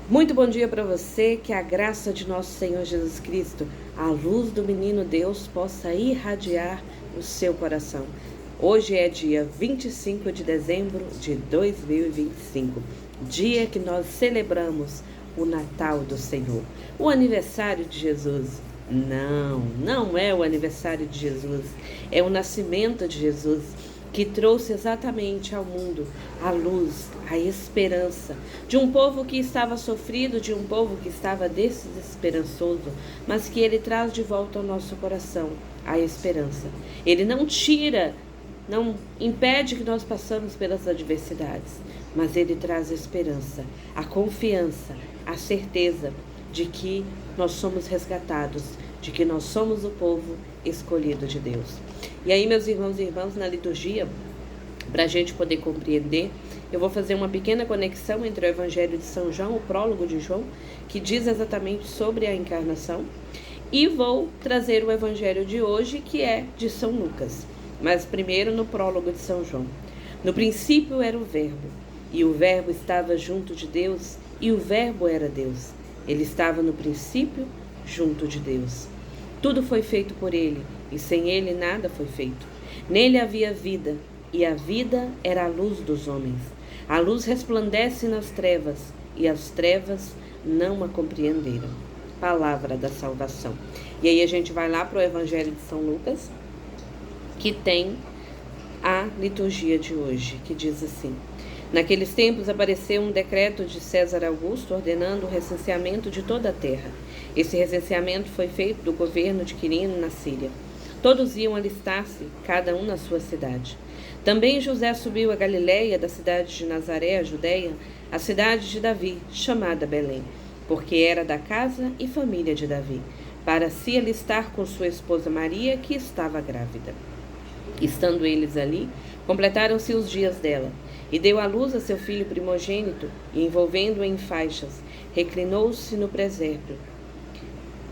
Muito bom dia para você, que a graça de nosso Senhor Jesus Cristo, a luz do menino Deus, possa irradiar o seu coração. Hoje é dia 25 de dezembro de 2025, dia que nós celebramos o Natal do Senhor, o aniversário de Jesus. Não é o aniversário de Jesus, é o nascimento de Jesus, que trouxe exatamente ao mundo a luz, a esperança de um povo que estava sofrido, de um povo que estava desesperançoso, mas que ele traz de volta ao nosso coração a esperança. Ele não tira, não impede que nós passamos pelas adversidades, mas ele traz a esperança, a confiança, a certeza de que nós somos resgatados, de que nós somos o povo escolhido de Deus. E aí, meus irmãos e irmãs, na liturgia, para a gente poder compreender, eu vou fazer uma pequena conexão entre o Evangelho de São João, o prólogo de João, que diz exatamente sobre a encarnação, e vou trazer o Evangelho de hoje, que é de São Lucas. Mas primeiro no prólogo de São João. No princípio era o Verbo, e o Verbo estava junto de Deus, e o Verbo era Deus. Ele estava no princípio junto de Deus. Tudo foi feito por ele, e sem ele nada foi feito. Nele havia vida, e a vida era a luz dos homens. A luz resplandece nas trevas, e as trevas não a compreenderam. Palavra da salvação. E aí a gente vai lá para o Evangelho de São Lucas, que tem a liturgia de hoje, que diz assim: Naqueles tempos apareceu um decreto de César Augusto ordenando o recenseamento de toda a terra. Esse recenseamento foi feito do governo de Quirino na Síria. Todos iam alistar-se, cada um na sua cidade. Também José subiu a Galiléia, da cidade de Nazaré, a Judeia, a cidade de Davi, chamada Belém, porque era da casa e família de Davi, para se alistar com sua esposa Maria, que estava grávida. Estando eles ali, completaram-se os dias dela, e deu à luz a seu filho primogênito, e envolvendo-o em faixas, reclinou-se no presépio,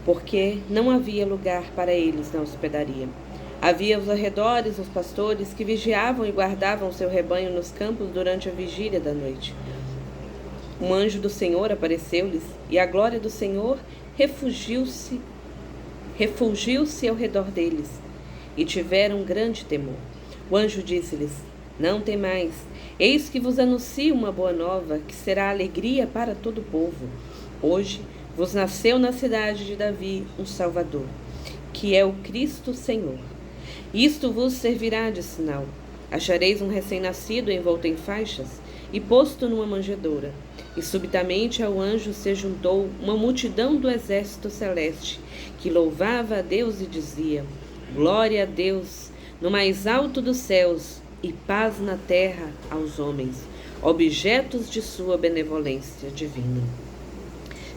porque não havia lugar para eles na hospedaria. Havia aos arredores os pastores que vigiavam e guardavam seu rebanho nos campos durante a vigília da noite. Um anjo do Senhor apareceu-lhes, e a glória do Senhor refulgiu-se ao redor deles, e tiveram grande temor. O anjo disse-lhes: Não temais, eis que vos anuncio uma boa nova, que será alegria para todo o povo. Hoje vos nasceu na cidade de Davi um Salvador, que é o Cristo Senhor. Isto vos servirá de sinal. Achareis um recém-nascido envolto em faixas e posto numa manjedoura. E subitamente ao anjo se juntou uma multidão do exército celeste, que louvava a Deus e dizia: Glória a Deus, no mais alto dos céus, e paz na terra aos homens, objetos de sua benevolência divina.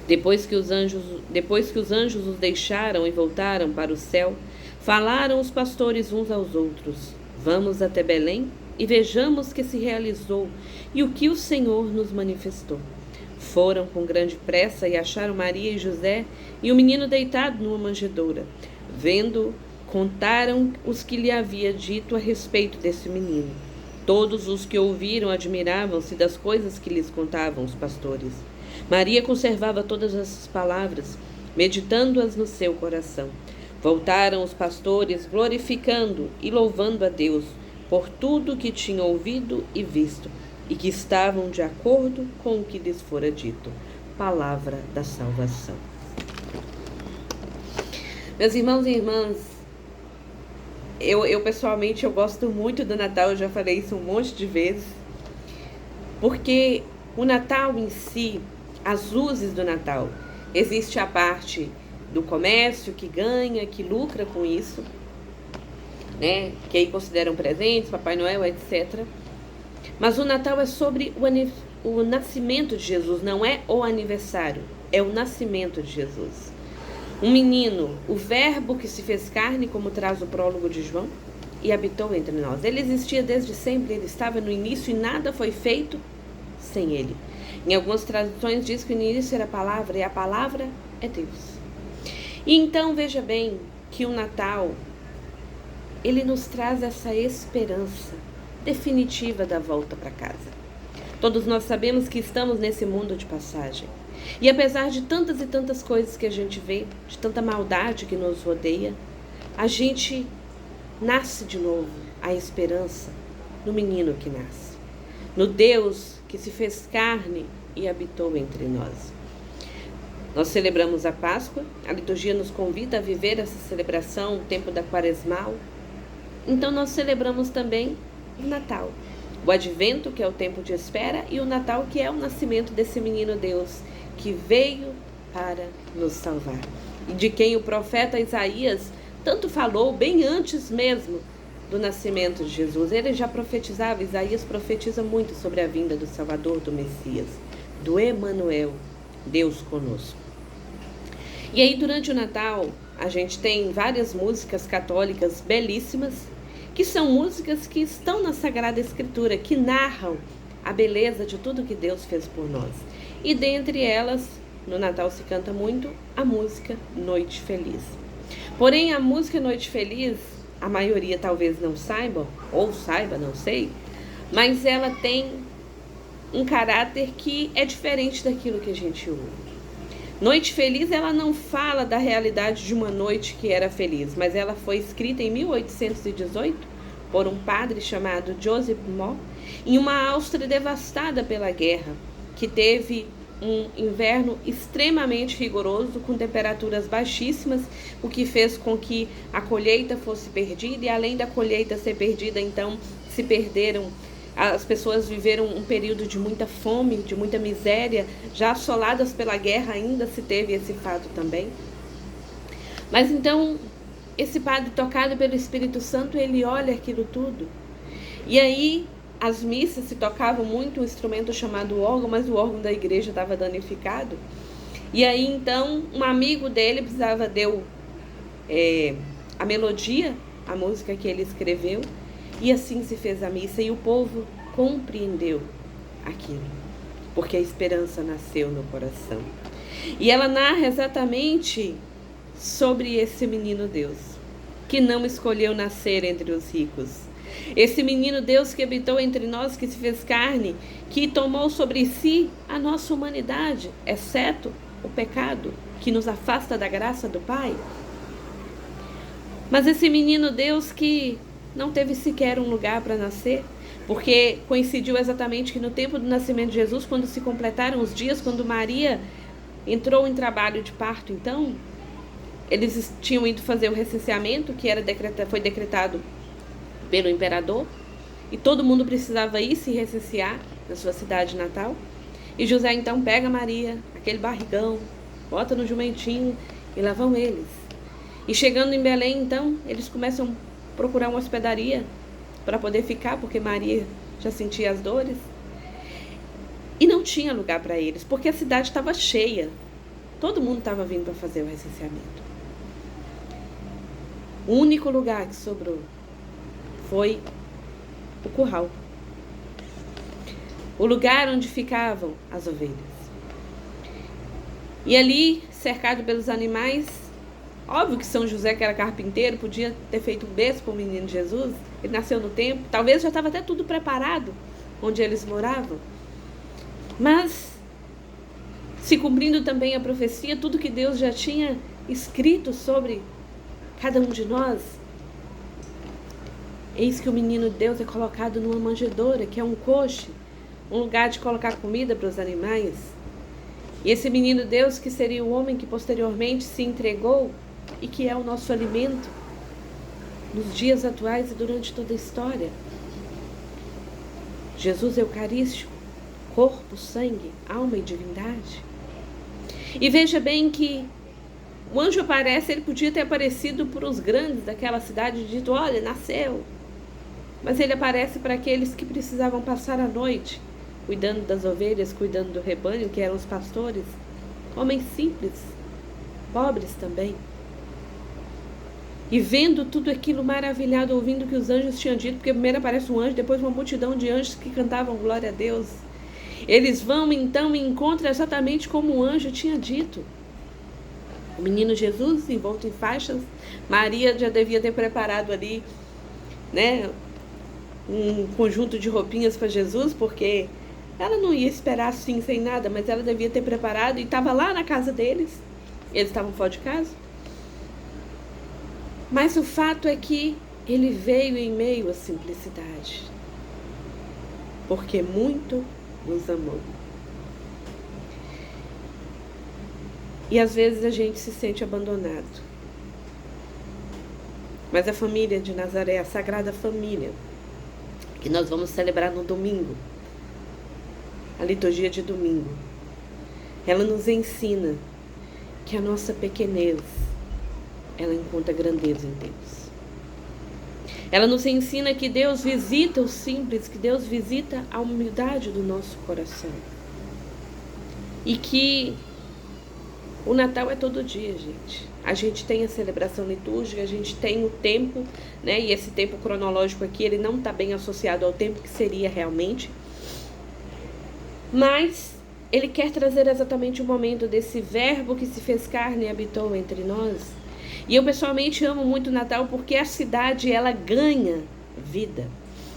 Depois que os anjos os deixaram e voltaram para o céu, falaram os pastores uns aos outros: Vamos até Belém e vejamos que se realizou e o que o Senhor nos manifestou. Foram com grande pressa e acharam Maria e José e o menino deitado numa manjedoura. Vendo, contaram os que lhe havia dito a respeito desse menino. Todos os que ouviram admiravam-se das coisas que lhes contavam os pastores. Maria conservava todas essas palavras, meditando-as no seu coração. Voltaram os pastores, glorificando e louvando a Deus por tudo que tinham ouvido e visto, e que estavam de acordo com o que lhes fora dito. Palavra da salvação. Meus irmãos e irmãs, eu pessoalmente gosto muito do Natal, eu já falei isso um monte de vezes, porque o Natal em si, as luzes do Natal, existe a parte do comércio que ganha, que lucra com isso, né? Que aí consideram presentes, Papai Noel, etc. Mas o Natal é sobre o nascimento de Jesus, não é o aniversário, é o nascimento de Jesus. Um menino, o Verbo que se fez carne, como traz o prólogo de João, e habitou entre nós. Ele existia desde sempre, ele estava no início e nada foi feito sem ele. Em algumas traduções diz que o início era a palavra, e a palavra é Deus. E então veja bem que o Natal, ele nos traz essa esperança definitiva da volta para casa. Todos nós sabemos que estamos nesse mundo de passagem. E apesar de tantas e tantas coisas que a gente vê, de tanta maldade que nos rodeia, a gente nasce de novo a esperança no menino que nasce, no Deus que se fez carne e habitou entre nós. Nós celebramos a Páscoa, a liturgia nos convida a viver essa celebração, o tempo da Quaresmal. Então nós celebramos também o Natal, o Advento, que é o tempo de espera, e o Natal, que é o nascimento desse menino Deus, que veio para nos salvar. E de quem o profeta Isaías tanto falou, bem antes mesmo do nascimento de Jesus. Ele já profetizava, Isaías profetiza muito sobre a vinda do Salvador, do Messias, do Emanuel, Deus conosco. E aí, durante o Natal, a gente tem várias músicas católicas belíssimas, que são músicas que estão na Sagrada Escritura, que narram a beleza de tudo que Deus fez por nós. E dentre elas, no Natal se canta muito a música Noite Feliz. Porém, a música Noite Feliz, a maioria talvez não saiba, ou saiba, não sei, mas ela tem um caráter que é diferente daquilo que a gente ouve. Noite Feliz, ela não fala da realidade de uma noite que era feliz, mas ela foi escrita em 1818 por um padre chamado Joseph Mohr, em uma Áustria devastada pela guerra, que teve um inverno extremamente rigoroso, com temperaturas baixíssimas, o que fez com que a colheita fosse perdida, e além da colheita ser perdida, então se perderam. As pessoas viveram um período de muita fome, de muita miséria, já assoladas pela guerra, ainda se teve esse fato também. Mas então, esse padre, tocado pelo Espírito Santo, ele olha aquilo tudo. E aí, as missas se tocavam muito um instrumento chamado órgão, mas o órgão da igreja estava danificado. E aí, então, um amigo dele precisava deu a melodia, a música que ele escreveu, e assim se fez a missa, e o povo compreendeu aquilo, porque a esperança nasceu no coração. E ela narra exatamente sobre esse menino Deus, que não escolheu nascer entre os ricos. Esse menino Deus que habitou entre nós, que se fez carne, que tomou sobre si a nossa humanidade, exceto o pecado, que nos afasta da graça do Pai. Mas esse menino Deus que não teve sequer um lugar para nascer, porque coincidiu exatamente que no tempo do nascimento de Jesus, quando se completaram os dias, quando Maria entrou em trabalho de parto, então, eles tinham ido fazer o recenseamento, que foi decretado pelo imperador, e todo mundo precisava ir se recensear na sua cidade natal. E José então pega Maria, aquele barrigão, bota no jumentinho, e lá vão eles. E chegando em Belém, então, eles começam a procurar uma hospedaria para poder ficar, porque Maria já sentia as dores. E não tinha lugar para eles, porque a cidade estava cheia. Todo mundo estava vindo para fazer o recenseamento. O único lugar que sobrou foi o curral, o lugar onde ficavam as ovelhas. E ali, cercado pelos animais, óbvio que São José, que era carpinteiro, podia ter feito um berço para o menino Jesus. Ele nasceu no templo, talvez já estava até tudo preparado onde eles moravam. Mas, se cumprindo também a profecia, tudo que Deus já tinha escrito sobre cada um de nós, eis que o menino Deus é colocado numa manjedoura, que é um coche, um lugar de colocar comida para os animais. E esse menino Deus, que seria o homem que posteriormente se entregou e que é o nosso alimento nos dias atuais e durante toda a história. Jesus Eucarístico, corpo, sangue, alma e divindade. E veja bem que o anjo aparece, ele podia ter aparecido para os grandes daquela cidade e dito, olha, nasceu. Mas ele aparece para aqueles que precisavam passar a noite, cuidando das ovelhas, cuidando do rebanho, que eram os pastores, homens simples, pobres também. E vendo tudo aquilo maravilhado, ouvindo o que os anjos tinham dito, porque primeiro aparece um anjo, depois uma multidão de anjos que cantavam glória a Deus. Eles vão então e encontram exatamente como o anjo tinha dito. O menino Jesus envolto em faixas, Maria já devia ter preparado ali, né, um conjunto de roupinhas para Jesus, porque Ela não ia esperar assim, sem nada, mas ela devia ter preparado e estava lá na casa deles. Eles estavam fora de casa. Mas o fato é que ele veio em meio à simplicidade, porque muito nos amou. E às vezes a gente se sente abandonado. Mas a família de Nazaré, a Sagrada Família, que nós vamos celebrar no domingo, a liturgia de domingo, ela nos ensina que a nossa pequenez, ela encontra grandeza em Deus. Ela nos ensina que Deus visita o simples, que Deus visita a humildade do nosso coração. E que o Natal é todo dia, gente. A gente tem a celebração litúrgica, a gente tem o tempo, né? E esse tempo cronológico aqui, ele não está bem associado ao tempo que seria realmente. Mas ele quer trazer exatamente o momento desse verbo que se fez carne e habitou entre nós. E eu pessoalmente amo muito o Natal porque a cidade, ela ganha vida.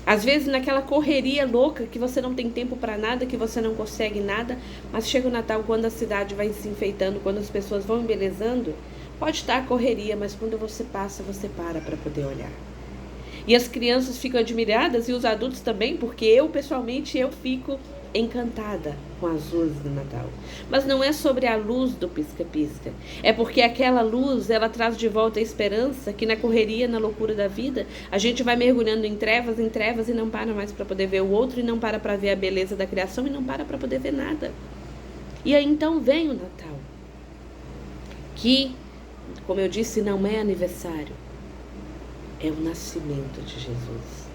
Às vezes naquela correria louca que você não tem tempo para nada, que você não consegue nada, mas chega o Natal quando a cidade vai se enfeitando, quando as pessoas vão embelezando, pode estar a correria, mas quando você passa, você para poder olhar. E as crianças ficam admiradas e os adultos também, porque eu pessoalmente eu fico encantada com as luzes do Natal. Mas não é sobre a luz do pisca-pisca. É porque aquela luz, ela traz de volta a esperança que na correria, na loucura da vida, a gente vai mergulhando em trevas e não para mais para poder ver o outro, e não para ver a beleza da criação, e não para poder ver nada. E aí então vem o Natal, que, como eu disse, não é aniversário, é o nascimento de Jesus.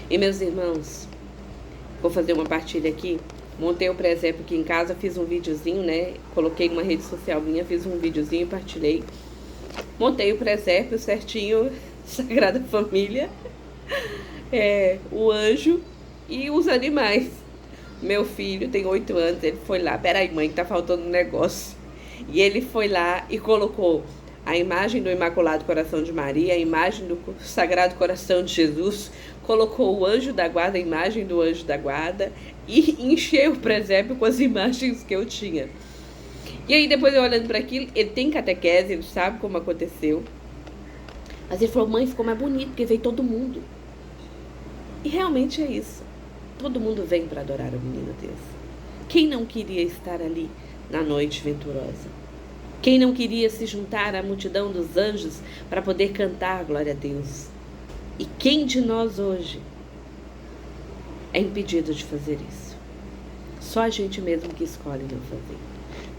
E meus irmãos, vou fazer uma partilha aqui. Montei o presépio aqui em casa, fiz um videozinho, né? Coloquei numa rede social minha, fiz um videozinho e partilhei. Montei o presépio certinho, Sagrada Família, o anjo e os animais. Meu filho tem 8 anos, ele foi lá, peraí mãe, que tá faltando um negócio. E ele foi lá e colocou a imagem do Imaculado Coração de Maria, a imagem do Sagrado Coração de Jesus, colocou o anjo da guarda, a imagem do anjo da guarda, e encheu o presépio com as imagens que eu tinha. E aí depois eu olhando para aquilo, ele tem catequese, ele sabe como aconteceu. Mas ele falou, mãe, ficou mais bonito, porque veio todo mundo. E realmente é isso. Todo mundo vem para adorar o menino Deus. Quem não queria estar ali na noite venturosa? Quem não queria se juntar à multidão dos anjos para poder cantar glória a Deus? E quem de nós hoje é impedido de fazer isso? Só a gente mesmo que escolhe não fazer.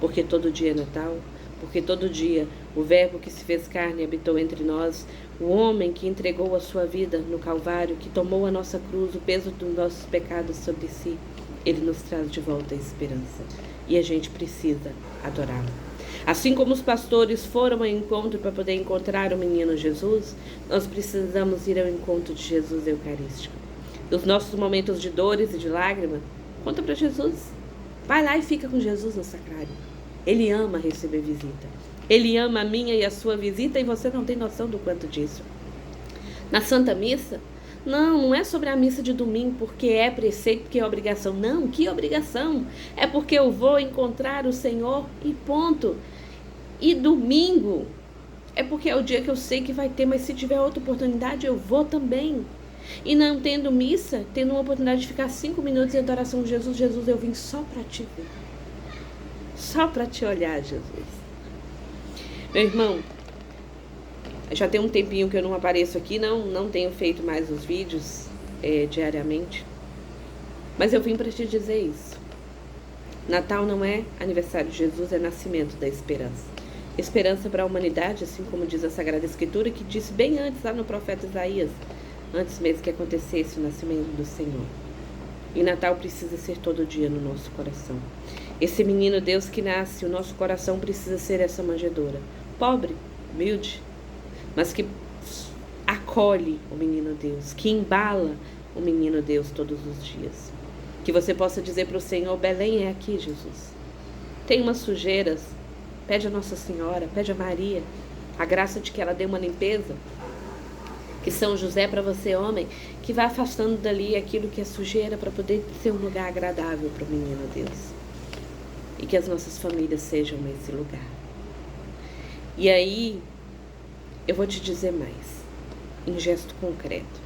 Porque todo dia é Natal, porque todo dia o verbo que se fez carne habitou entre nós, o homem que entregou a sua vida no Calvário, que tomou a nossa cruz, o peso dos nossos pecados sobre si, ele nos traz de volta a esperança. E a gente precisa adorá-lo. Assim como os pastores foram ao encontro para poder encontrar o menino Jesus, nós precisamos ir ao encontro de Jesus Eucarístico. Nos nossos momentos de dores e de lágrimas, conta para Jesus. Vai lá e fica com Jesus no sacrário. Ele ama receber visita. Ele ama a minha e a sua visita e você não tem noção do quanto disso. Na Santa Missa, não é sobre a missa de domingo porque é preceito, porque é obrigação. Não, que obrigação? É porque eu vou encontrar o Senhor e ponto. E domingo é porque é o dia que eu sei que vai ter, mas se tiver outra oportunidade eu vou também. E não tendo missa, tendo uma oportunidade de ficar 5 minutos em adoração de Jesus, Jesus, eu vim só para te ver. Só para te olhar, Jesus. Meu irmão, já tem um tempinho que eu não apareço aqui, não tenho feito mais os vídeos diariamente. Mas eu vim para te dizer isso. Natal não é aniversário de Jesus, é nascimento da esperança. Esperança para a humanidade, assim como diz a Sagrada Escritura, que disse bem antes, lá no profeta Isaías, antes mesmo que acontecesse o nascimento do Senhor. E Natal precisa ser todo dia no nosso coração. Esse menino Deus que nasce, o nosso coração precisa ser essa manjedoura. Pobre, humilde, mas que acolhe o menino Deus, que embala o menino Deus todos os dias. Que você possa dizer para o Senhor, Belém é aqui, Jesus. Tem umas sujeiras, pede a Nossa Senhora, pede a Maria, a graça de que ela dê uma limpeza. Que São José, para você, homem, que vai afastando dali aquilo que é sujeira para poder ser um lugar agradável para o menino Deus. E que as nossas famílias sejam esse lugar. E aí, eu vou te dizer mais, em gesto concreto.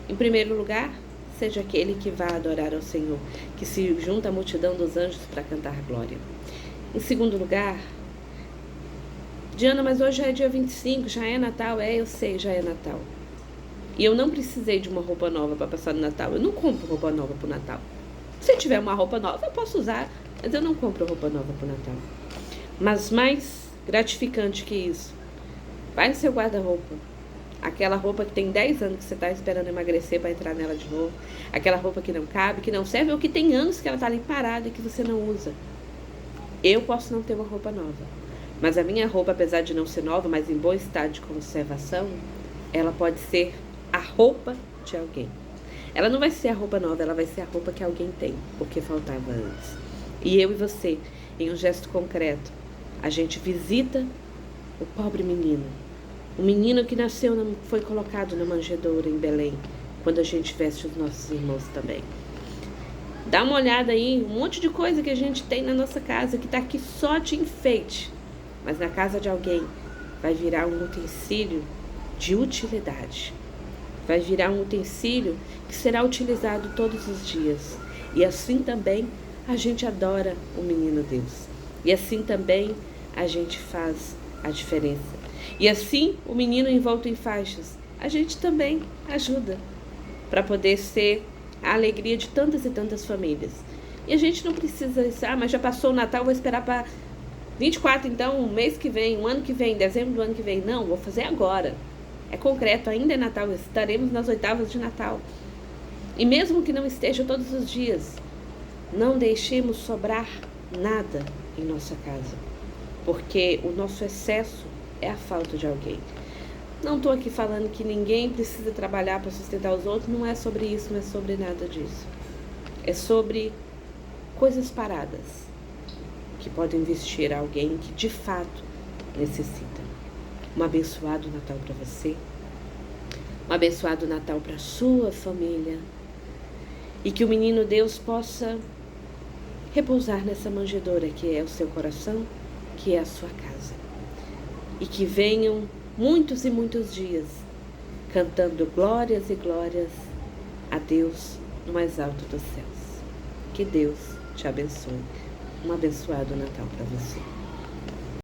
Em primeiro lugar, seja aquele que vá adorar ao Senhor, que se junta à multidão dos anjos para cantar glória. Em segundo lugar, Diana, mas hoje já é dia 25, já é Natal? É, eu sei, já é Natal. E eu não precisei de uma roupa nova para passar no Natal. Eu não compro roupa nova para o Natal. Se tiver uma roupa nova, eu posso usar, mas eu não compro roupa nova para o Natal. Mas mais gratificante que isso, vai no seu guarda-roupa. Aquela roupa que tem 10 anos que você está esperando emagrecer para entrar nela de novo. Aquela roupa que não cabe, que não serve, ou que tem anos que ela está ali parada e que você não usa. Eu posso não ter uma roupa nova, mas a minha roupa, apesar de não ser nova, mas em bom estado de conservação, ela pode ser a roupa de alguém. Ela não vai ser a roupa nova, ela vai ser a roupa que alguém tem, porque faltava antes. E eu e você, em um gesto concreto, a gente visita o pobre menino. O menino que nasceu, foi colocado na manjedoura em Belém, quando a gente veste os nossos irmãos também. Dá uma olhada aí, um monte de coisa que a gente tem na nossa casa, que está aqui só de enfeite. Mas na casa de alguém vai virar um utensílio de utilidade. Vai virar um utensílio que será utilizado todos os dias. E assim também a gente adora o menino Deus. E assim também a gente faz a diferença. E assim o menino envolto em faixas, a gente também ajuda para poder ser a alegria de tantas e tantas famílias. E a gente não precisa, mas já passou o Natal, vou esperar para 24, então, um mês que vem, um ano que vem, dezembro do ano que vem. Não, vou fazer agora. É concreto, ainda é Natal, estaremos nas oitavas de Natal. E mesmo que não esteja todos os dias, não deixemos sobrar nada em nossa casa, porque o nosso excesso é a falta de alguém. Não estou aqui falando que ninguém precisa trabalhar para sustentar os outros, não é sobre isso, não é sobre nada disso. É sobre coisas paradas que podem vestir alguém que de fato necessita. Um abençoado Natal para você, um abençoado Natal para a sua família, e que o menino Deus possa repousar nessa manjedoura que é o seu coração, que é a sua casa, e que venham muitos e muitos dias cantando glórias e glórias a Deus no mais alto dos céus. Que Deus te abençoe. Um abençoado Natal para você.